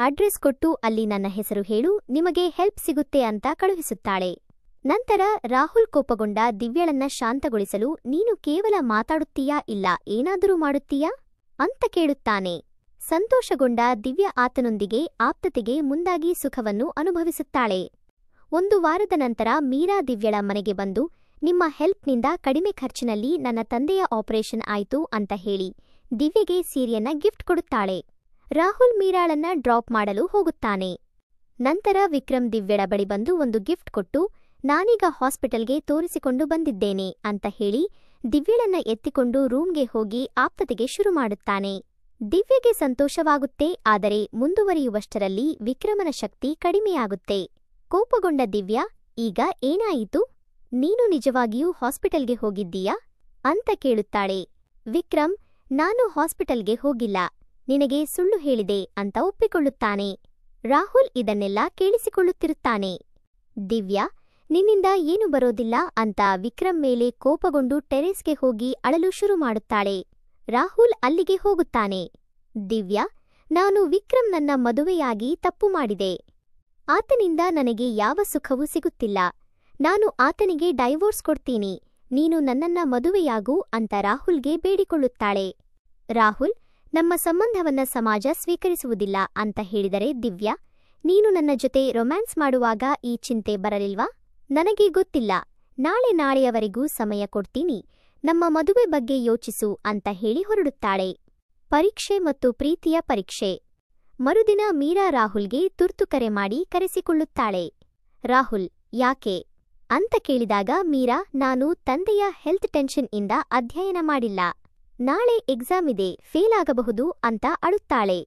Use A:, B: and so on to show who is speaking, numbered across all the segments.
A: Address ಕೊಟ್ಟು ಅಲ್ಲಿ ನನ್ನ ಹೆಸರು ಹೇಳು, ನಿಮಗೆ ಹೆಲ್ಪ್ ಸಿಗುತ್ತೆ ಅಂತ ಕಳುಹಿಸುತ್ತಾಳೆ. ನಂತರ ರಾಹುಲ್ ಕೋಪಗೊಂಡ ದಿವ್ಯಳನ್ನ ಶಾಂತಗೊಳಿಸಲು ನೀನು ಕೇವಲ ಮಾತಾಡುತ್ತೀಯಾ ಇಲ್ಲ ಏನಾದರೂ ಮಾಡುತ್ತೀಯಾ ಅಂತ ಕೇಳುತ್ತಾನೆ. ಸಂತೋಷಗೊಂಡ ದಿವ್ಯ ಆತನೊಂದಿಗೆ ಆಪ್ತತೆಗೆ ಮುಂದಾಗಿ ಸುಖವನ್ನು ಅನುಭವಿಸುತ್ತಾಳೆ. 1 ವಾರದ ನಂತರ ಮೀರಾ ದಿವ್ಯಳ ಮನೆಗೆ ಬಂದು ನಿಮ್ಮ ಹೆಲ್ಪ್ನಿಂದ ಕಡಿಮೆ ಖರ್ಚಿನಲ್ಲಿ ನನ್ನ ತಂದೆಯ ಆಪರೇಷನ್ ಆಯ್ತು ಅಂತ ಹೇಳಿ ದಿವ್ಯಗೆ ಸೀರೆಯನ್ನ ಗಿಫ್ಟ್ ಕೊಡುತ್ತಾಳೆ. ರಾಹುಲ್ ಮೀರಾಳನ್ನ ಡ್ರಾಪ್ ಮಾಡಲು ಹೋಗುತ್ತಾನೆ. ನಂತರ ವಿಕ್ರಮ್ ದಿವ್ಯಳ ಬಳಿ ಬಂದು ಒಂದು ಗಿಫ್ಟ್ ಕೊಟ್ಟು ನಾನೀಗ ಹಾಸ್ಪಿಟಲ್ಗೆ ತೋರಿಸಿಕೊಂಡು ಬಂದಿದ್ದೇನೆ ಅಂತ ಹೇಳಿ ದಿವ್ಯಳನ್ನ ಎತ್ತಿಕೊಂಡು ರೂಮ್ಗೆ ಹೋಗಿ ಆಪ್ತತೆಗೆ ಶುರು ಮಾಡುತ್ತಾನೆ. ದಿವ್ಯಗೆ ಸಂತೋಷವಾಗುತ್ತೆ. ಆದರೆ ಮುಂದುವರಿಯುವಷ್ಟರಲ್ಲಿ ವಿಕ್ರಮನ ಶಕ್ತಿ ಕಡಿಮೆಯಾಗುತ್ತೆ. ಕೋಪಗೊಂಡ ದಿವ್ಯ, ಈಗ ಏನಾಯಿತು? ನೀನು ನಿಜವಾಗಿಯೂ ಹಾಸ್ಪಿಟಲ್ಗೆ ಹೋಗಿದ್ದೀಯಾ ಅಂತ ಕೇಳುತ್ತಾಳೆ. ವಿಕ್ರಮ್, ನಾನು ಹಾಸ್ಪಿಟಲ್ಗೆ ಹೋಗಿಲ್ಲ, ನಿನಗೆ ಸುಳ್ಳು ಹೇಳಿದೆ ಅಂತ ಒಪ್ಪಿಕೊಳ್ಳುತ್ತಾನೆ. ರಾಹುಲ್ ಇದನ್ನೆಲ್ಲ ಕೇಳಿಸಿಕೊಳ್ಳುತ್ತಿರುತ್ತಾನೆ. ದಿವ್ಯ, ನಿನ್ನಿಂದ ಏನು ಬರೋದಿಲ್ಲ ಅಂತ ವಿಕ್ರಮ್ ಮೇಲೆ ಕೋಪಗೊಂಡು ಟೆರೇಸ್ಗೆ ಹೋಗಿ ಅಳಲು ಶುರು ಮಾಡುತ್ತಾಳೆ. ರಾಹುಲ್ ಅಲ್ಲಿಗೆ ಹೋಗುತ್ತಾನೆ. ದಿವ್ಯ, ನಾನು ವಿಕ್ರಮ್ ನನ್ನ ಮದುವೆಯಾಗಿ ತಪ್ಪು ಮಾಡಿದೆ. ಆತನಿಂದ ನನಗೆ ಯಾವ ಸುಖವೂ ಸಿಗುತ್ತಿಲ್ಲ. ನಾನು ಆತನಿಗೆ ಡೈವೋರ್ಸ್ ಕೊಡ್ತೀನಿ, ನೀನು ನನ್ನನ್ನ ಮದುವೆಯಾಗು ಅಂತ ರಾಹುಲ್ಗೆ ಬೇಡಿಕೊಳ್ಳುತ್ತಾಳೆ. ರಾಹುಲ್, ನಮ್ಮ ಸಂಬಂಧವನ್ನ ಸಮಾಜ ಸ್ವೀಕರಿಸುವುದಿಲ್ಲ ಅಂತ ಹೇಳಿದರೆ ದಿವ್ಯ, ನೀನು ನನ್ನ ಜೊತೆ ರೊಮ್ಯಾನ್ಸ್ ಮಾಡುವಾಗ ಈ ಚಿಂತೆ ಬರಲಿಲ್ವಾ? ನನಗೆ ಗೊತ್ತಿಲ್ಲ, ನಾಳೆಯವರೆಗೂ ಸಮಯ ಕೊಡ್ತೀನಿ, ನಮ್ಮ ಮದುವೆ ಬಗ್ಗೆ ಯೋಚಿಸು ಅಂತ ಹೇಳಿ ಹೊರಡುತ್ತಾಳೆ. ಪರೀಕ್ಷೆ ಮತ್ತು ಪ್ರೀತಿಯ ಪರೀಕ್ಷೆ. ಮರುದಿನ ಮೀರಾ ರಾಹುಲ್ಗೆ ತುರ್ತು ಕರೆ ಮಾಡಿ ಕರೆಸಿಕೊಳ್ಳುತ್ತಾಳೆ. ರಾಹುಲ್, ಯಾಕೆ ಅಂತ ಕೇಳಿದಾಗ ಮೀರಾ, ನಾನು ತಂದೆಯ ಹೆಲ್ತ್ ಟೆನ್ಷನ್ ಇಂದ ಅಧ್ಯಯನ ಮಾಡಿಲ್ಲ, ನಾಳೆ ಎಕ್ಸಾಮ್ ಇದೆ, ಫೇಲ್ ಆಗಬಹುದು ಅಂತ ಅಳುತ್ತಾಳೆ.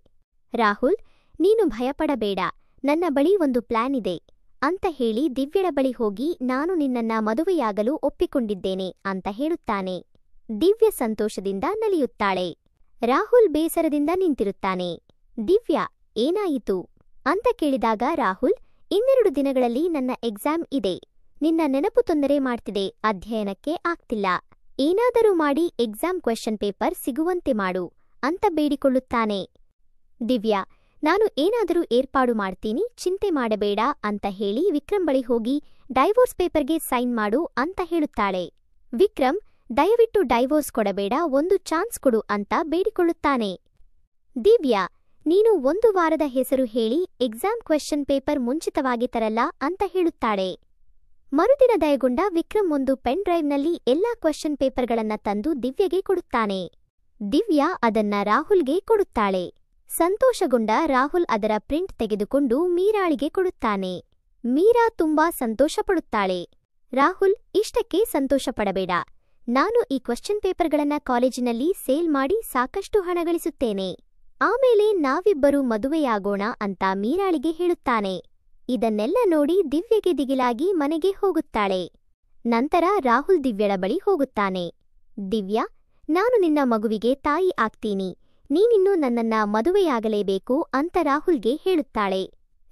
A: ರಾಹುಲ್, ನೀನು ಭಯಪಡಬೇಡ, ನನ್ನ ಬಳಿ ಒಂದು ಪ್ಲಾನ್ ಇದೆ ಅಂತ ಹೇಳಿ ದಿವ್ಯಳ ಬಳಿ ಹೋಗಿ ನಾನು ನಿನ್ನನ್ನ ಮದುವೆಯಾಗಲು ಒಪ್ಪಿಕೊಂಡಿದ್ದೇನೆ ಅಂತ ಹೇಳುತ್ತಾನೆ. ದಿವ್ಯ ಸಂತೋಷದಿಂದ ನಲಿಯುತ್ತಾಳೆ. ರಾಹುಲ್ ಬೇಸರದಿಂದ ನಿಂತಿರುತ್ತಾನೆ. ದಿವ್ಯ, ಏನಾಯಿತು ಅಂತ ಕೇಳಿದಾಗ ರಾಹುಲ್, 2 ದಿನಗಳಲ್ಲಿ ನನ್ನ ಎಕ್ಸಾಮ್ ಇದೆ, ನಿನ್ನ ನೆನಪು ತೊಂದರೆ ಮಾಡ್ತಿದೆ, ಅಧ್ಯಯನಕ್ಕೆ ಆಗ್ತಿಲ್ಲ, ಏನಾದರೂ ಮಾಡಿ ಎಕ್ಸಾಮ್ ಕ್ವೆಶ್ಚನ್ ಪೇಪರ್ ಸಿಗುವಂತೆ ಮಾಡು ಅಂತ ಬೇಡಿಕೊಳ್ಳುತ್ತಾನೆ. ದಿವ್ಯ, ನಾನು ಏನಾದರೂ ಏರ್ಪಾಡು ಮಾಡ್ತೀನಿ, ಚಿಂತೆ ಮಾಡಬೇಡ ಅಂತ ಹೇಳಿ ವಿಕ್ರಮ್ ಬಳಿ ಹೋಗಿ ಡೈವೋರ್ಸ್ ಪೇಪರ್ಗೆ ಸೈನ್ ಮಾಡು ಅಂತ ಹೇಳುತ್ತಾಳೆ. ವಿಕ್ರಮ್, ದಯವಿಟ್ಟು ಡೈವೋರ್ಸ್ ಕೊಡಬೇಡ, ಒಂದು ಚಾನ್ಸ್ ಕೊಡು ಅಂತ ಬೇಡಿಕೊಳ್ಳುತ್ತಾನೆ. ದಿವ್ಯ, ನೀನು 1 ವಾರದ ಹೆಸರು ಹೇಳಿ ಎಕ್ಸಾಮ್ ಕ್ವೆಶ್ಚನ್ ಪೇಪರ್ ಮುಂಚಿತವಾಗಿ ತರಲ್ಲ ಅಂತ ಹೇಳುತ್ತಾಳೆ. ಮರುದಿನ ದಯಗೊಂಡ ವಿಕ್ರಮ್ ಒಂದು ಪೆನ್ ಡ್ರೈವ್ನಲ್ಲಿ ಎಲ್ಲಾ ಕ್ವೆಶ್ಚನ್ ಪೇಪರ್ಗಳನ್ನ ತಂದು ದಿವ್ಯಗೆ ಕೊಡುತ್ತಾನೆ. ದಿವ್ಯ ಅದನ್ನ ರಾಹುಲ್ಗೆ ಕೊಡುತ್ತಾಳೆ. ಸಂತೋಷಗೊಂಡ ರಾಹುಲ್ ಅದರ ಪ್ರಿಂಟ್ ತೆಗೆದುಕೊಂಡು ಮೀರಾಳಿಗೆ ಕೊಡುತ್ತಾನೆ. ಮೀರಾ ತುಂಬಾ ಸಂತೋಷಪಡುತ್ತಾಳೆ. ರಾಹುಲ್, ಇಷ್ಟಕ್ಕೆ ಸಂತೋಷಪಡಬೇಡ, ನಾನು ಈ ಕ್ವೆಶ್ಚನ್ ಪೇಪರ್ಗಳನ್ನ ಕಾಲೇಜಿನಲ್ಲಿ ಸೇಲ್ ಮಾಡಿ ಸಾಕಷ್ಟು ಹಣ ಗಳಿಸುತ್ತೇನೆ, ಆಮೇಲೆ ನಾವಿಬ್ಬರೂ ಮದುವೆಯಾಗೋಣ ಅಂತ ಮೀರಾಳಿಗೆ ಹೇಳುತ್ತಾನೆ. ಇದನ್ನೆಲ್ಲ ನೋಡಿ ದಿವ್ಯಗೆ ದಿಗಿಲಾಗಿ ಮನೆಗೆ ಹೋಗುತ್ತಾಳೆ. ನಂತರ ರಾಹುಲ್ ದಿವ್ಯಳ ಬಳಿ ಹೋಗುತ್ತಾನೆ. ದಿವ್ಯ, ನಾನು ನಿನ್ನ ಮಗುವಿಗೆ ತಾಯಿ ಆಗ್ತೀನಿ, ನೀನಿನ್ನು ನನ್ನನ್ನ ಮದುವೆಯಾಗಲೇಬೇಕು ಅಂತ ರಾಹುಲ್ಗೆ ಹೇಳುತ್ತಾಳೆ.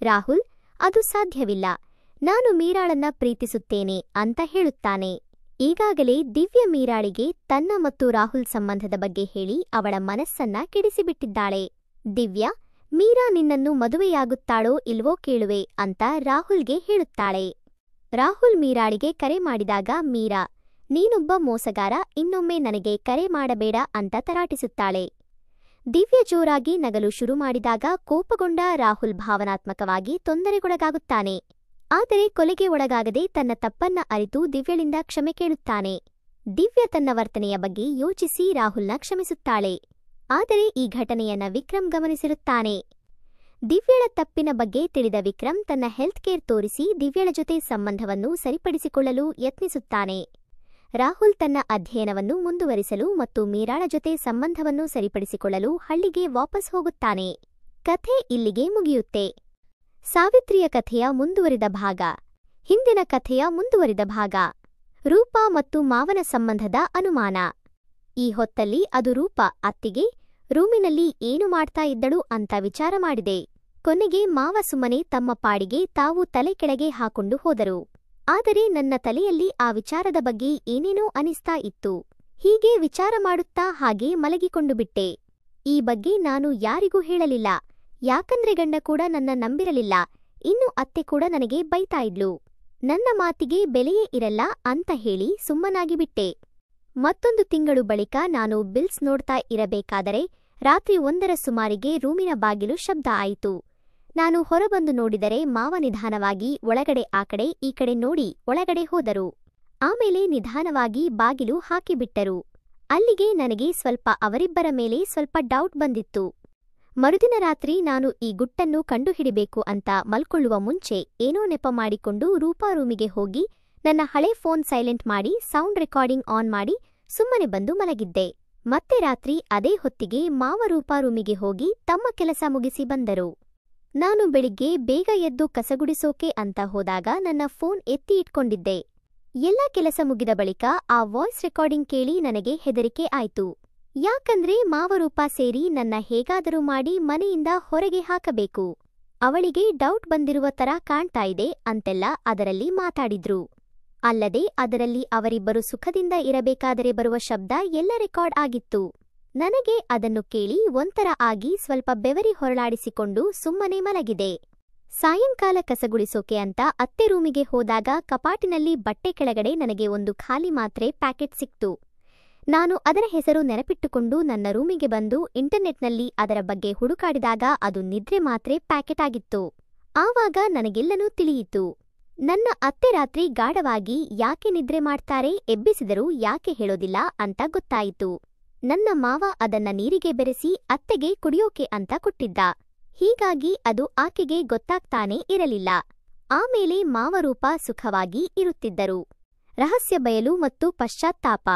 A: ರಾಹುಲ್, ಅದು ಸಾಧ್ಯವಿಲ್ಲ, ನಾನು ಮೀರಾಳನ್ನ ಪ್ರೀತಿಸುತ್ತೇನೆ ಅಂತ ಹೇಳುತ್ತಾನೆ. ಈಗಾಗಲೇ ದಿವ್ಯ ಮೀರಾಳಿಗೆ ತನ್ನ ಮತ್ತು ರಾಹುಲ್ ಸಂಬಂಧದ ಬಗ್ಗೆ ಹೇಳಿ ಅವಳ ಮನಸ್ಸನ್ನ ಕೆಡಿಸಿಬಿಟ್ಟಿದ್ದಾಳೆ. ದಿವ್ಯ, ಮೀರಾ ನಿನ್ನನ್ನು ಮದುವೆಯಾಗುತ್ತಾಳೋ ಇಲ್ವೋ ಕೇಳುವೆ ಅಂತ ರಾಹುಲ್ಗೆ ಹೇಳುತ್ತಾಳೆ. ರಾಹುಲ್ ಮೀರಾಳಿಗೆ ಕರೆ ಮಾಡಿದಾಗ ಮೀರಾ, ನೀನೊಬ್ಬ ಮೋಸಗಾರ, ಇನ್ನೊಮ್ಮೆ ನನಗೆ ಕರೆ ಮಾಡಬೇಡ ಅಂತ ತರಾಟಿಸುತ್ತಾಳೆ. ದಿವ್ಯ ಜೋರಾಗಿ ನಗಲು ಶುರು ಮಾಡಿದಾಗ ಕೋಪಗೊಂಡ ರಾಹುಲ್ ಭಾವನಾತ್ಮಕವಾಗಿ ತೊಂದರೆಗೊಳಗಾಗುತ್ತಾನೆ. ಆದರೆ ಕೊಲೆಗೆ ಒಳಗಾಗದೆ ತನ್ನ ತಪ್ಪನ್ನ ಅರಿತು ದಿವ್ಯಳಿಂದ ಕ್ಷಮೆ ಕೇಳುತ್ತಾನೆ. ದಿವ್ಯ ತನ್ನ ವರ್ತನೆಯ ಬಗ್ಗೆ ಯೋಚಿಸಿ ರಾಹುಲ್ನ ಕ್ಷಮಿಸುತ್ತಾಳೆ. ಆದರೆ ಈ ಘಟನೆಯನ್ನ ವಿಕ್ರಮ್ ಗಮನಿಸಿರುತ್ತಾನೆ. ದಿವ್ಯಳ ತಪ್ಪಿನ ಬಗ್ಗೆ ತಿಳಿದ ವಿಕ್ರಮ್ ತನ್ನ ಹೆಲ್ತ್ ಕೇರ್ ತೋರಿಸಿ ದಿವ್ಯಳ ಜೊತೆ ಸಂಬಂಧವನ್ನು ಸರಿಪಡಿಸಿಕೊಳ್ಳಲು ಯತ್ನಿಸುತ್ತಾನೆ. ರಾಹುಲ್ ತನ್ನ ಅಧ್ಯಯನವನ್ನು ಮುಂದುವರಿಸಲು ಮತ್ತು ಮೀರಾಳ ಜೊತೆ ಸಂಬಂಧವನ್ನು ಸರಿಪಡಿಸಿಕೊಳ್ಳಲು ಹಳ್ಳಿಗೆ ವಾಪಸ್ ಹೋಗುತ್ತಾನೆ. ಕಥೆ ಇಲ್ಲಿಗೆ ಮುಗಿಯುತ್ತೆ. ಸಾವಿತ್ರಿಯ ಕಥೆಯ ಮುಂದುವರಿದ ಭಾಗ. ಹಿಂದಿನ ಕಥೆಯ ಮುಂದುವರಿದ ಭಾಗ. ರೂಪಾ ಮತ್ತು ಮಾವನ ಸಂಬಂಧದ ಅನುಮಾನ. ಈ ಹೊತ್ತಲ್ಲಿ ಅದು ರೂಪಾ ಅತ್ತಿಗೆ ರೂಮಿನಲ್ಲಿ ಏನು ಮಾಡ್ತಾ ಇದ್ದಳು ಅಂತ ವಿಚಾರ ಮಾಡಿದೆ. ಕೊನೆಗೆ ಮಾವ ಸುಮ್ಮನೆ ತಮ್ಮ ಪಾಡಿಗೆ ತಾವು ತಲೆ ಕೆಳಗೆ ಹಾಕೊಂಡು ಹೋದರು. ಆದರೆ ನನ್ನ ತಲೆಯಲ್ಲಿ ಆ ವಿಚಾರದ ಬಗ್ಗೆ ಏನೇನೋ ಅನಿಸ್ತಾ ಇತ್ತು. ಹೀಗೆ ವಿಚಾರ ಮಾಡುತ್ತಾ ಹಾಗೆ ಮಲಗಿಕೊಂಡು ಬಿಟ್ಟೆ. ಈ ಬಗ್ಗೆ ನಾನು ಯಾರಿಗೂ ಹೇಳಲಿಲ್ಲ. ಯಾಕಂದ್ರೆ ಗಂಡ ಕೂಡ ನನ್ನ ನಂಬಿರಲಿಲ್ಲ. ಇನ್ನು ಅತ್ತೆ ಕೂಡ ನನಗೆ ಬೈತಾ ಇದ್ಲು. ನನ್ನ ಮಾತಿಗೆ ಬೆಲೆಯೇ ಇರಲ್ಲ ಅಂತ ಹೇಳಿ ಸುಮ್ಮನಾಗಿಬಿಟ್ಟೆ. ಮತ್ತೊಂದು ತಿಂಗಳು ಬಳಿಕ ನಾನು ಬಿಲ್ಸ್ ನೋಡ್ತಾ ಇರಬೇಕಾದರೆ ರಾತ್ರಿ 1ರ ಸುಮಾರಿಗೆ ರೂಮಿನ ಬಾಗಿಲು ಶಬ್ದ ಆಯಿತು. ನಾನು ಹೊರಬಂದು ನೋಡಿದರೆ ಮಾವ ನಿಧಾನವಾಗಿ ಒಳಗಡೆ ಆ ಕಡೆ ಈ ಕಡೆ ನೋಡಿ ಒಳಗಡೆ ಹೋದರು. ಆಮೇಲೆ ನಿಧಾನವಾಗಿ ಬಾಗಿಲು ಹಾಕಿಬಿಟ್ಟರು. ಅಲ್ಲಿಗೆ ನನಗೆ ಸ್ವಲ್ಪ ಅವರಿಬ್ಬರ ಮೇಲೆ ಸ್ವಲ್ಪ ಡೌಟ್ ಬಂದಿತ್ತು. ಮರುದಿನ ರಾತ್ರಿ ನಾನು ಈ ಗುಟ್ಟನ್ನು ಕಂಡುಹಿಡಿಬೇಕು ಅಂತ ಮಲ್ಕೊಳ್ಳುವ ಮುಂಚೆ ಏನೋ ನೆಪ ಮಾಡಿಕೊಂಡು ರೂಪಾ ರೂಮಿಗೆ ಹೋಗಿ ನನ್ನ ಹಳೆ ಫೋನ್ ಸೈಲೆಂಟ್ ಮಾಡಿ ಸೌಂಡ್ ರೆಕಾರ್ಡಿಂಗ್ ಆನ್ ಮಾಡಿ ಸುಮ್ಮನೆ ಬಂದು ಮಲಗಿದ್ದೆ. ಮತ್ತೆ ರಾತ್ರಿ ಅದೇ ಹೊತ್ತಿಗೆ ಮಾವ ರೂಪಾ ರೂಮಿಗೆ ಹೋಗಿ ತಮ್ಮ ಕೆಲಸ ಮುಗಿಸಿ ಬಂದರು. ನಾನು ಬೆಳಿಗ್ಗೆ ಬೇಗ ಎದ್ದು ಕಸಗುಡಿಸೋಕೆ ಅಂತ ಹೋದಾಗ ನನ್ನ ಫೋನ್ ಎತ್ತಿ ಇಟ್ಕೊಂಡಿದ್ದೆ. ಎಲ್ಲ ಕೆಲಸ ಮುಗಿದ ಬಳಿಕ ಆ ವಾಯ್ಸ್ ರೆಕಾರ್ಡಿಂಗ್ ಕೇಳಿ ನನಗೆ ಹೆದರಿಕೆ ಆಯ್ತು. ಯಾಕಂದ್ರೆ ಮಾವರೂಪ ಸೇರಿ ನನ್ನ ಹೇಗಾದರೂ ಮಾಡಿ ಮನೆಯಿಂದ ಹೊರಗೆ ಹಾಕಬೇಕು. ಅವಳಿಗೆ ಡೌಟ್ ಬಂದಿರುವ ತರ ಕಾಣ್ತಾ ಇದೆ ಅಂತೆಲ್ಲ ಅದರಲ್ಲಿ ಮಾತಾಡಿದ್ರು. ಅಲ್ಲದೆ ಅದರಲ್ಲಿ ಅವರಿಬ್ಬರು ಸುಖದಿಂದ ಇರಬೇಕಾದರೆ ಬರುವ ಶಬ್ದ ಎಲ್ಲ ರೆಕಾರ್ಡ್ ಆಗಿತ್ತು. ನನಗೆ ಅದನ್ನು ಕೇಳಿ ಒಂಥರ ಆಗಿ ಸ್ವಲ್ಪ ಬೆವರಿ ಹೊರಳಾಡಿಸಿಕೊಂಡು ಸುಮ್ಮನೆ ಮಲಗಿದೆ. ಸಾಯಂಕಾಲ ಕಸಗುಳಿಸೋಕೆ ಅಂತ ಅತ್ತೆ ರೂಮಿಗೆ ಹೋದಾಗ ಕಪಾಟಿನಲ್ಲಿ ಬಟ್ಟೆ ಕೆಳಗಡೆ ನನಗೆ ಒಂದು ಖಾಲಿ ಮಾತ್ರೆ ಪ್ಯಾಕೆಟ್ ಸಿಕ್ತು. ನಾನು ಅದರ ಹೆಸರು ನೆನಪಿಟ್ಟುಕೊಂಡು ನನ್ನ ರೂಮಿಗೆ ಬಂದು ಇಂಟರ್ನೆಟ್ನಲ್ಲಿ ಅದರ ಬಗ್ಗೆ ಹುಡುಕಾಡಿದಾಗ ಅದು ನಿದ್ರೆ ಮಾತ್ರೆ ಪ್ಯಾಕೆಟ್ ಆಗಿತ್ತು. ಆವಾಗ ನನಗೆಲ್ಲನೂ ತಿಳಿಯಿತು. ನನ್ನ ಅತ್ತೆ ರಾತ್ರಿ ಗಾಢವಾಗಿ ಯಾಕೆ ನಿದ್ರೆ ಮಾಡ್ತಾರೆ, ಎಬ್ಬಿಸಿದರೂ ಯಾಕೆ ಹೇಳೋದಿಲ್ಲ ಅಂತ ಗೊತ್ತಾಯಿತು. ನನ್ನ ಮಾವ ಅದನ್ನ ನೀರಿಗೆ ಬೆರೆಸಿ ಅತ್ತೆಗೆ ಕುಡಿಯೋಕೆ ಅಂತ ಕೊಟ್ಟಿದ್ದ. ಹೀಗಾಗಿ ಅದು ಆಕೆಗೆ ಗೊತ್ತಾಗ್ತಾನೇ ಇರಲಿಲ್ಲ. ಆಮೇಲೆ ಮಾವರೂಪ ಸುಖವಾಗಿ ಇರುತ್ತಿದ್ದರು. ರಹಸ್ಯ ಬಯಲು ಮತ್ತು ಪಶ್ಚಾತ್ತಾಪ.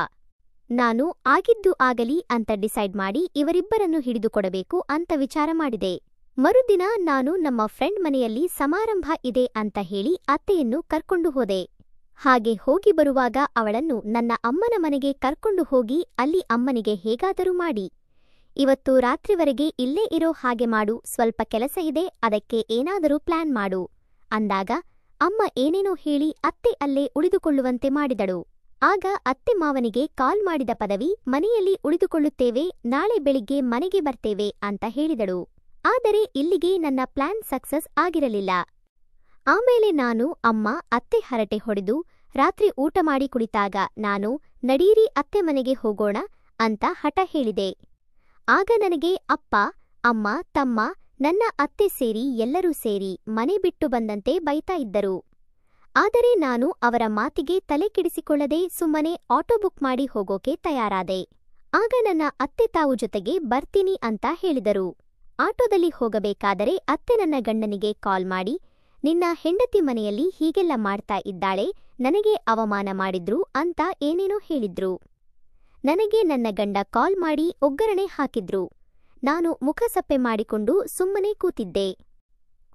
A: ನಾನು ಆಗಿದ್ದು ಆಗಲಿ ಅಂತ ಡಿಸೈಡ್ ಮಾಡಿ ಇವರಿಬ್ಬರನ್ನು ಹಿಡಿದುಕೊಡಬೇಕು ಅಂತ ವಿಚಾರ ಮಾಡಿದೆ. ಮರುದಿನ ನಾನು ನಮ್ಮ ಫ್ರೆಂಡ್ ಮನೆಯಲ್ಲಿ ಸಮಾರಂಭ ಇದೆ ಅಂತ ಹೇಳಿ ಅತ್ತೆಯನ್ನು ಕರ್ಕೊಂಡು ಹೋದೆ. ಹಾಗೆ ಹೋಗಿ ಬರುವಾಗ ಅವಳನ್ನು ನನ್ನ ಅಮ್ಮನ ಮನೆಗೆ ಕರ್ಕೊಂಡು ಹೋಗಿ ಅಲ್ಲಿ ಅಮ್ಮನಿಗೆ ಹೇಗಾದರೂ ಮಾಡಿ ಇವತ್ತು ರಾತ್ರಿವರೆಗೆ ಇಲ್ಲೇ ಇರೋ ಹಾಗೆ ಮಾಡು, ಸ್ವಲ್ಪ ಕೆಲಸ ಇದೆ, ಅದಕ್ಕೆ ಏನಾದರೂ ಪ್ಲಾನ್ ಮಾಡು ಅಂದಾಗ ಅಮ್ಮ ಏನೇನೋ ಹೇಳಿ ಅತ್ತೆ ಅಲ್ಲೇ ಉಳಿದುಕೊಳ್ಳುವಂತೆ ಮಾಡಿದಳು. ಆಗ ಅತ್ತೆ ಮಾವನಿಗೆ ಕಾಲ್ ಮಾಡಿದ ಪದವಿ ಮನೆಯಲ್ಲಿ ಉಳಿದುಕೊಳ್ಳುತ್ತೇವೆ, ನಾಳೆ ಬೆಳಿಗ್ಗೆ ಮನೆಗೆ ಬರ್ತೇವೆ ಅಂತ ಹೇಳಿದಳು. ಆದರೆ ಇಲ್ಲಿಗೆ ನನ್ನ ಪ್ಲಾನ್ ಸಕ್ಸಸ್ ಆಗಿರಲಿಲ್ಲ. ಆಮೇಲೆ ನಾನು ಅಮ್ಮ ಅತ್ತೆ ಹರಟೆ ಹೊಡೆದು ರಾತ್ರಿ ಊಟ ಮಾಡಿ ಕುಳಿತಾಗ ನಾನು ನಡೀರಿ ಅತ್ತೆ ಮನೆಗೆ ಹೋಗೋಣ ಅಂತ ಹಠ ಹೇಳಿದೆ. ಆಗ ನನಗೆ ಅಪ್ಪ ಅಮ್ಮ ತಮ್ಮ ನನ್ನ ಅತ್ತೆ ಸೇರಿ ಎಲ್ಲರೂ ಸೇರಿ ಮನೆ ಬಿಟ್ಟು ಬಂದಂತೆ ಬೈತಾ ಇದ್ದರು. ಆದರೆ ನಾನು ಅವರ ಮಾತಿಗೆ ತಲೆ ಕೆಡಿಸಿಕೊಳ್ಳದೆ ಸುಮ್ಮನೆ ಆಟೋ ಬುಕ್ ಮಾಡಿ ಹೋಗೋಕೆ ತಯಾರಾದೆ. ಆಗ ನನ್ನ ಅತ್ತೆ ತಾವು ಜೊತೆಗೆ ಬರ್ತೀನಿ ಅಂತ ಹೇಳಿದರು. ಆಟೋದಲ್ಲಿ ಹೋಗಬೇಕಾದರೆ ಅತ್ತೆ ನನ್ನ ಗಂಡನಿಗೆ ಕಾಲ್ ಮಾಡಿ ನಿನ್ನ ಹೆಂಡತಿ ಮನೆಯಲ್ಲಿ ಹೀಗೆಲ್ಲ ಮಾಡ್ತಾ ಇದ್ದಾಳೆ, ನನಗೆ ಅವಮಾನ ಮಾಡಿದ್ರು ಅಂತ ಏನೇನೋ ಹೇಳಿದ್ರು. ನನಗೆ ನನ್ನ ಗಂಡ ಕಾಲ್ ಮಾಡಿ ಒಗ್ಗರಣೆ ಹಾಕಿದ್ರು. ನಾನು ಮುಖಸಪ್ಪೆ ಮಾಡಿಕೊಂಡು ಸುಮ್ಮನೆ ಕೂತಿದ್ದೆ.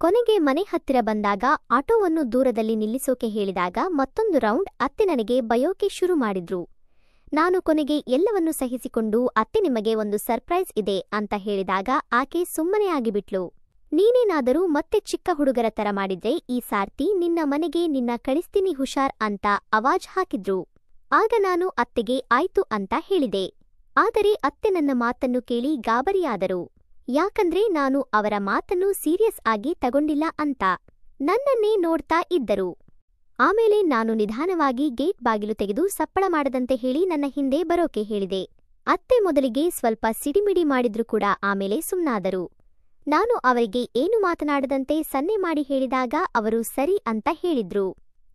A: ಕೊನೆಗೆ ಮನೆ ಹತ್ತಿರ ಬಂದಾಗ ಆಟೋವನ್ನು ದೂರದಲ್ಲಿ ನಿಲ್ಲಿಸೋಕೆ ಹೇಳಿದಾಗ ಮತ್ತೊಂದು ರೌಂಡ್ ಅತ್ತೆ ನನಗೆ ಬಯೋಕೆ ಶುರು ಮಾಡಿದ್ರು. ನಾನು ಕೊನೆಗೆ ಎಲ್ಲವನ್ನೂ ಸಹಿಸಿಕೊಂಡು ಅತ್ತೆ ನಿಮಗೆ ಒಂದು ಸರ್ಪ್ರೈಸ್ ಇದೆ ಅಂತ ಹೇಳಿದಾಗ ಆಕೆ ಸುಮ್ಮನೆ ಆಗಿಬಿಟ್ಲು. ನೀನೇನಾದರೂ ಮತ್ತೆ ಚಿಕ್ಕ ಹುಡುಗರ ತರ ಮಾಡಿದ್ರೆ ಈ ಸಾರ್ತಿ ನಿನ್ನ ಮನೆಗೆ ನಿನ್ನ ಕಳಿಸ್ತೀನಿ ಹುಷಾರ್ ಅಂತ ಅವಾಜ್ ಹಾಕಿದ್ರು. ಆಗ ನಾನು ಅತ್ತೆಗೆ ಆಯ್ತು ಅಂತ ಹೇಳಿದೆ. ಆದರೆ ಅತ್ತೆ ನನ್ನ ಮಾತನ್ನು ಕೇಳಿ ಗಾಬರಿಯಾದರು. ಯಾಕಂದ್ರೆ ನಾನು ಅವರ ಮಾತನ್ನು ಸೀರಿಯಸ್ ಆಗಿ ತಗೊಂಡಿಲ್ಲ ಅಂತ ನನ್ನನ್ನೇ ನೋಡ್ತಾ ಇದ್ದರು. ಆಮೇಲೆ ನಾನು ನಿಧಾನವಾಗಿ ಗೇಟ್ ಬಾಗಿಲು ತೆಗೆದು ಸಪ್ಪಳ ಮಾಡದಂತೆ ಹೇಳಿ ನನ್ನ ಹಿಂದೆ ಬರೋಕೆ ಹೇಳಿದೆ. ಅತ್ತೆ ಮೊದಲಿಗೆ ಸ್ವಲ್ಪ ಸಿಡಿಮಿಡಿ ಮಾಡಿದ್ರು ಕೂಡ ಆಮೇಲೆ ಸುಮ್ನಾದರು. ನಾನು ಅವರಿಗೆ ಏನು ಮಾತನಾಡದಂತೆ ಸನ್ನೆ ಮಾಡಿ ಹೇಳಿದಾಗ ಅವರು ಸರಿ ಅಂತ ಹೇಳಿದ್ರು.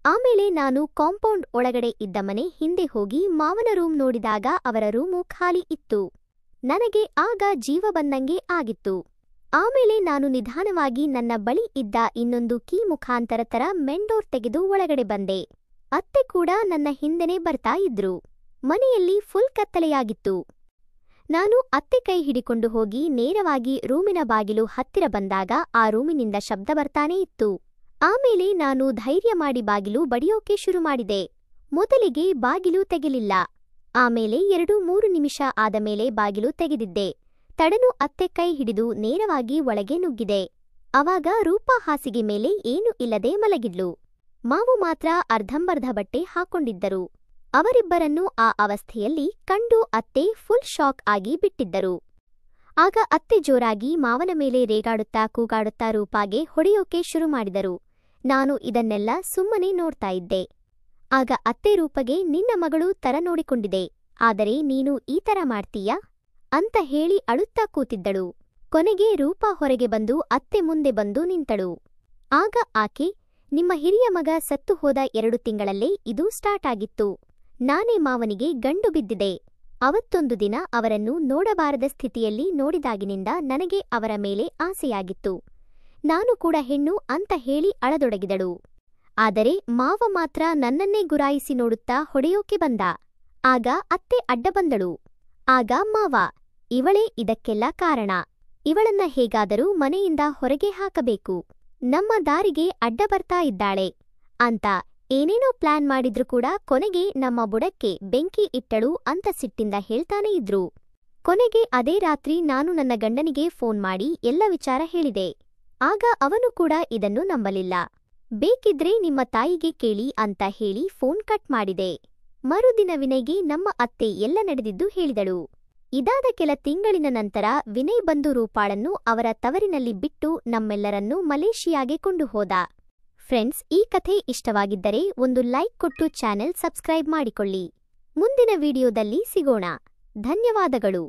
A: ಆಮೇಲೆ ನಾನು ಕಾಂಪೌಂಡ್ ಒಳಗಡೆ ಇದ್ದ ಮನೆ ಹಿಂದೆ ಹೋಗಿ ಮಾವನ ರೂಮ್ ನೋಡಿದಾಗ ಅವರ ರೂಮು ಖಾಲಿ ಇತ್ತು. ನನಗೆ ಆಗ ಜೀವ ಬಂದಂಗೆ ಆಗಿತ್ತು. ಆಮೇಲೆ ನಾನು ನಿಧಾನವಾಗಿ ನನ್ನ ಬಳಿ ಇದ್ದ ಇನ್ನೊಂದು ಕೀ ಮುಖಾಂತರ ಮೆನ್ ಡೋರ್ ತೆಗೆದು ಒಳಗಡೆ ಬಂದೆ. ಅತ್ತೆ ಕೂಡ ನನ್ನ ಹಿಂದೆನೇ ಬರ್ತಾ ಇದ್ರು. ಮನೆಯಲ್ಲಿ ಫುಲ್ ಕತ್ತಲೆಯಾಗಿತ್ತು. ನಾನು ಅತ್ತೆ ಕೈ ಹಿಡಿಕೊಂಡು ಹೋಗಿ ನೇರವಾಗಿ ರೂಮಿನ ಬಾಗಿಲು ಹತ್ತಿರ ಬಂದಾಗ ಆ ರೂಮಿನಿಂದ ಶಬ್ದ ಬರ್ತಾನೇ ಇತ್ತು. ಆಮೇಲೆ ನಾನು ಧೈರ್ಯ ಮಾಡಿ ಬಾಗಿಲು ಬಡಿಯೋಕೆ ಶುರು ಮಾಡಿದೆ. ಮೊದಲಿಗೆ ಬಾಗಿಲು ತೆಗೆಲಿಲ್ಲ. ಆಮೇಲೆ 2-3 ನಿಮಿಷ ಆದ ಮೇಲೆ ಬಾಗಿಲು ತೆಗೆದಿದ್ದೆ. ತಡನು ಅತ್ತೆ ಕೈ ಹಿಡಿದು ನೇರವಾಗಿ ಒಳಗೆ ನುಗ್ಗಿದೆ. ಅವಾಗ ರೂಪಾ ಹಾಸಿಗೆ ಮೇಲೆ ಏನೂ ಇಲ್ಲದೆ ಮಲಗಿದ್ಲು. ಮಾವು ಮಾತ್ರ ಅರ್ಧಂಬರ್ಧ ಬಟ್ಟೆ ಹಾಕೊಂಡಿದ್ದರು. ಅವರಿಬ್ಬರನ್ನೂ ಆ ಅವಸ್ಥೆಯಲ್ಲಿ ಕಂಡು ಅತ್ತೆ ಫುಲ್ ಶಾಕ್ ಆಗಿ ಬಿಟ್ಟಿದ್ದರು. ಆಗ ಅತ್ತೆ ಜೋರಾಗಿ ಮಾವನ ಮೇಲೆ ರೇಗಾಡುತ್ತಾ ಕೂಗಾಡುತ್ತಾ ರೂಪಾಗೆ ಹೊಡೆಯೋಕೆ ಶುರು ಮಾಡಿದರು. ನಾನು ಇದನ್ನೆಲ್ಲ ಸುಮ್ಮನೆ ನೋಡ್ತಾ ಇದ್ದೆ. ಆಗ ಅತ್ತೆ ರೂಪಗೆ ನಿನ್ನ ಮಗಳು ತರ ನೋಡಿಕೊಂಡಿದೆ, ಆದರೆ ನೀನು ಈ ತರ ಮಾಡ್ತೀಯಾ ಅಂತ ಹೇಳಿ ಅಳುತ್ತಾ ಕೂತಿದ್ದಳು. ಕೊನೆಗೆ ರೂಪಾ ಹೊರಗೆ ಬಂದು ಅತ್ತೆ ಮುಂದೆ ಬಂದು ನಿಂತಳು. ಆಗ ಆಕೆ, ನಿಮ್ಮ ಹಿರಿಯ ಮಗ ಸತ್ತು ಹೋದ 2 ತಿಂಗಳಲ್ಲೇ ಇದು ಸ್ಟಾರ್ಟ್ ಆಗಿತ್ತು. ನಾನೇ ಮಾವನಿಗೆ ಗಂಡು ಬಿದ್ದಿದೆ. ಅವತ್ತೊಂದು ದಿನ ಅವರನ್ನು ನೋಡಬಾರದ ಸ್ಥಿತಿಯಲ್ಲಿ ನೋಡಿದಾಗಿನಿಂದ ನನಗೆ ಅವರ ಮೇಲೆ ಆಸೆಯಾಗಿತ್ತು. ನಾನು ಕೂಡ ಹೆಣ್ಣು ಅಂತ ಹೇಳಿ ಅಳದೊಡಗಿದಳು. ಆದರೆ ಮಾವ ಮಾತ್ರ ನನ್ನನ್ನೇ ಗುರಾಯಿಸಿ ನೋಡುತ್ತಾ ಹೊಡೆಯೋಕೆ ಬಂದ. ಆಗ ಅತ್ತೆ ಅಡ್ಡ ಬಂದಳು. ಆಗ ಮಾವ, ಇವಳೇ ಇದಕ್ಕೆಲ್ಲ ಕಾರಣ. ಇವಳನ್ನ ಹೇಗಾದರೂ ಮನೆಯಿಂದ ಹೊರಗೆ ಹಾಕಬೇಕು. ನಮ್ಮ ದಾರಿಗೆ ಅಡ್ಡ ಬರ್ತಾ ಇದ್ದಾಳೆ ಅಂತ ಏನೇನೋ ಪ್ಲಾನ್ ಮಾಡಿದ್ರು ಕೂಡ ಕೊನೆಗೆ ನಮ್ಮ ಬುಡಕ್ಕೆ ಬೆಂಕಿ ಇಟ್ಟಳು ಅಂತ ಸಿಟ್ಟಿಂದ ಹೇಳ್ತಾನೆ ಇದ್ರು. ಕೊನೆಗೆ ಅದೇ ರಾತ್ರಿ ನಾನು ನನ್ನ ಗಂಡನಿಗೆ ಫೋನ್ ಮಾಡಿ ಎಲ್ಲ ವಿಚಾರ ಹೇಳಿದೆ. ಆಗ ಅವನು ಕೂಡ ಇದನ್ನು ನಂಬಲಿಲ್ಲ. ಬೇಕಿದ್ರೆ ನಿಮ್ಮ ತಾಯಿಗೆ ಕೇಳಿ ಅಂತ ಹೇಳಿ ಫೋನ್ ಕಟ್ ಮಾಡಿದೆ. ಮರುದಿನ ವಿನಯ್ಗೆ ನಮ್ಮ ಅತ್ತೆ ಎಲ್ಲ ನಡೆದಿದ್ದು ಹೇಳಿದಳು. ಇದಾದ ಕೆಲ ತಿಂಗಳಿನ ನಂತರ ವಿನಯ್ ಬಂದು ರೂಪಾಳನ್ನು ಅವರ ತವರಿನಲ್ಲಿ ಬಿಟ್ಟು ನಮ್ಮೆಲ್ಲರನ್ನೂ ಮಲೇಷಿಯಾಗೆ ಕೊಂಡು ಹೋದ. ಫ್ರೆಂಡ್ಸ್, ಈ ಕಥೆ ಇಷ್ಟವಾಗಿದ್ದರೆ ಒಂದು ಲೈಕ್ ಕೊಟ್ಟು ಚಾನೆಲ್ ಸಬ್ಸ್ಕ್ರೈಬ್ ಮಾಡಿಕೊಳ್ಳಿ. ಮುಂದಿನ ವಿಡಿಯೋದಲ್ಲಿ ಸಿಗೋಣ. ಧನ್ಯವಾದಗಳು.